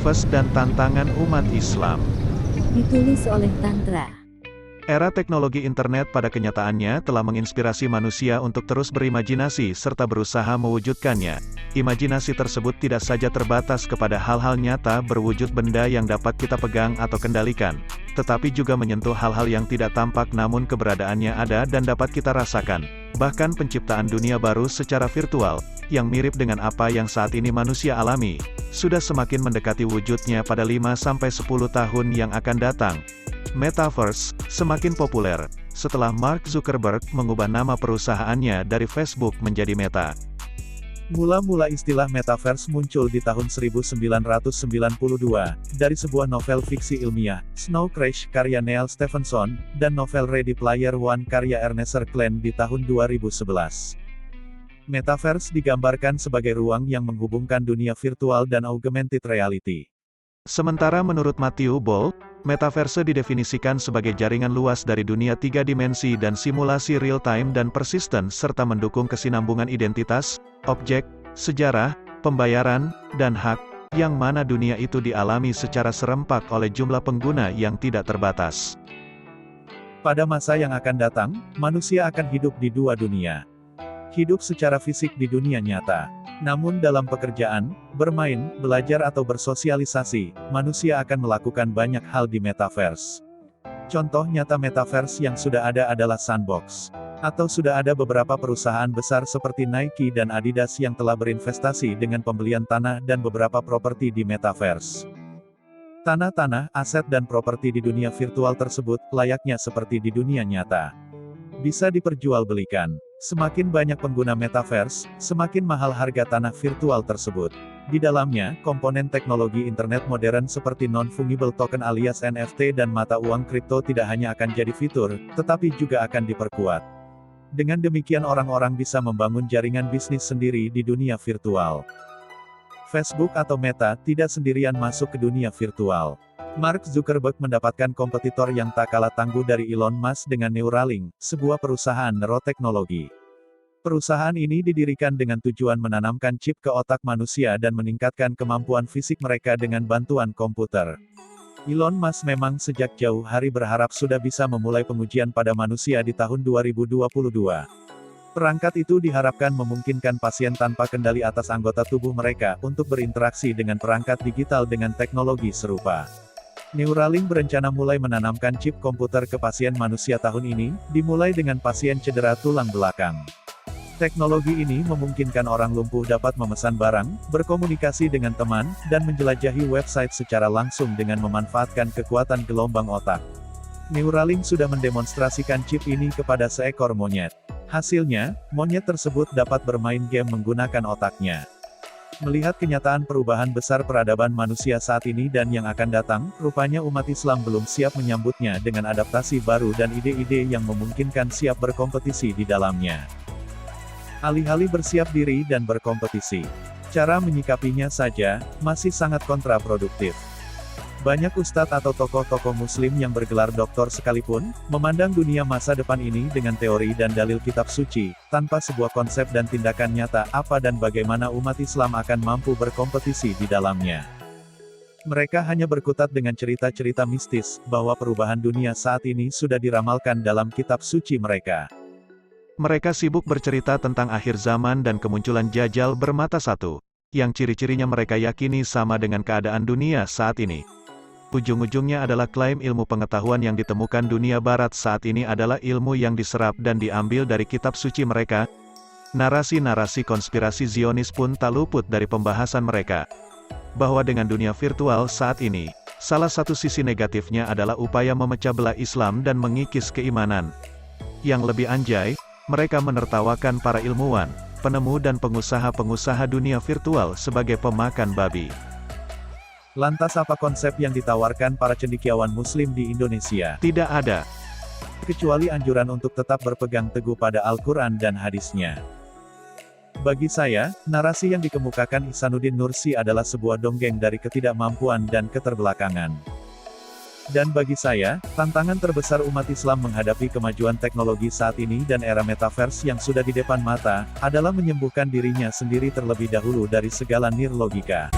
Metaverse dan tantangan umat Islam. Ditulis oleh Tantra. Era teknologi internet pada kenyataannya telah menginspirasi manusia untuk terus berimajinasi serta berusaha mewujudkannya. Imajinasi tersebut tidak saja terbatas kepada hal-hal nyata berwujud benda yang dapat kita pegang atau kendalikan, tetapi juga menyentuh hal-hal yang tidak tampak namun keberadaannya ada dan dapat kita rasakan. Bahkan penciptaan dunia baru secara virtual, yang mirip dengan apa yang saat ini manusia alami, sudah semakin mendekati wujudnya pada 5-10 tahun yang akan datang. Metaverse semakin populer setelah Mark Zuckerberg mengubah nama perusahaannya dari Facebook menjadi Meta. Mula-mula istilah Metaverse muncul di tahun 1992, dari sebuah novel fiksi ilmiah, Snow Crash karya Neal Stephenson, dan novel Ready Player One karya Ernest Cline di tahun 2011. Metaverse digambarkan sebagai ruang yang menghubungkan dunia virtual dan augmented reality. Sementara menurut Matthew Ball, Metaverse didefinisikan sebagai jaringan luas dari dunia 3 dimensi dan simulasi real-time dan persisten serta mendukung kesinambungan identitas, objek, sejarah, pembayaran, dan hak, yang mana dunia itu dialami secara serempak oleh jumlah pengguna yang tidak terbatas. Pada masa yang akan datang, manusia akan hidup di dua dunia. Hidup secara fisik di dunia nyata. Namun dalam pekerjaan, bermain, belajar atau bersosialisasi, manusia akan melakukan banyak hal di Metaverse. Contoh nyata Metaverse yang sudah ada adalah Sandbox. Atau sudah ada beberapa perusahaan besar seperti Nike dan Adidas yang telah berinvestasi dengan pembelian tanah dan beberapa properti di Metaverse. Tanah-tanah, aset dan properti di dunia virtual tersebut, layaknya seperti di dunia nyata. Bisa diperjualbelikan. Semakin banyak pengguna Metaverse, semakin mahal harga tanah virtual tersebut. Di dalamnya, komponen teknologi internet modern seperti non-fungible token alias NFT dan mata uang kripto tidak hanya akan jadi fitur, tetapi juga akan diperkuat. Dengan demikian orang-orang bisa membangun jaringan bisnis sendiri di dunia virtual. Facebook atau Meta tidak sendirian masuk ke dunia virtual. Mark Zuckerberg mendapatkan kompetitor yang tak kalah tangguh dari Elon Musk dengan Neuralink, sebuah perusahaan neuroteknologi. Perusahaan ini didirikan dengan tujuan menanamkan chip ke otak manusia dan meningkatkan kemampuan fisik mereka dengan bantuan komputer. Elon Musk memang sejak jauh hari berharap sudah bisa memulai pengujian pada manusia di tahun 2022. Perangkat itu diharapkan memungkinkan pasien tanpa kendali atas anggota tubuh mereka untuk berinteraksi dengan perangkat digital dengan teknologi serupa. Neuralink berencana mulai menanamkan chip komputer ke pasien manusia tahun ini, dimulai dengan pasien cedera tulang belakang. Teknologi ini memungkinkan orang lumpuh dapat memesan barang, berkomunikasi dengan teman, dan menjelajahi website secara langsung dengan memanfaatkan kekuatan gelombang otak. Neuralink sudah mendemonstrasikan chip ini kepada seekor monyet. Hasilnya, monyet tersebut dapat bermain game menggunakan otaknya. Melihat kenyataan perubahan besar peradaban manusia saat ini dan yang akan datang, rupanya umat Islam belum siap menyambutnya dengan adaptasi baru dan ide-ide yang memungkinkan siap berkompetisi di dalamnya. Alih-alih bersiap diri dan berkompetisi, cara menyikapinya saja masih sangat kontraproduktif. Banyak ustadz atau tokoh-tokoh muslim yang bergelar doktor sekalipun, memandang dunia masa depan ini dengan teori dan dalil kitab suci, tanpa sebuah konsep dan tindakan nyata apa dan bagaimana umat Islam akan mampu berkompetisi di dalamnya. Mereka hanya berkutat dengan cerita-cerita mistis, bahwa perubahan dunia saat ini sudah diramalkan dalam kitab suci mereka. Mereka sibuk bercerita tentang akhir zaman dan kemunculan Dajjal bermata satu, yang ciri-cirinya mereka yakini sama dengan keadaan dunia saat ini. Ujung-ujungnya adalah klaim ilmu pengetahuan yang ditemukan dunia barat saat ini adalah ilmu yang diserap dan diambil dari kitab suci mereka. Narasi-narasi konspirasi Zionis pun tak luput dari pembahasan mereka. Bahwa dengan dunia virtual saat ini, salah satu sisi negatifnya adalah upaya memecah belah Islam dan mengikis keimanan. Yang lebih anjay, mereka menertawakan para ilmuwan, penemu dan pengusaha-pengusaha dunia virtual sebagai pemakan babi. Lantas apa konsep yang ditawarkan para cendekiawan muslim di Indonesia? Tidak ada. Kecuali anjuran untuk tetap berpegang teguh pada Al-Quran dan hadisnya. Bagi saya, narasi yang dikemukakan Ihsanuddin Nursi adalah sebuah dongeng dari ketidakmampuan dan keterbelakangan. Dan bagi saya, tantangan terbesar umat Islam menghadapi kemajuan teknologi saat ini dan era Metaverse yang sudah di depan mata, adalah menyembuhkan dirinya sendiri terlebih dahulu dari segala nirlogika.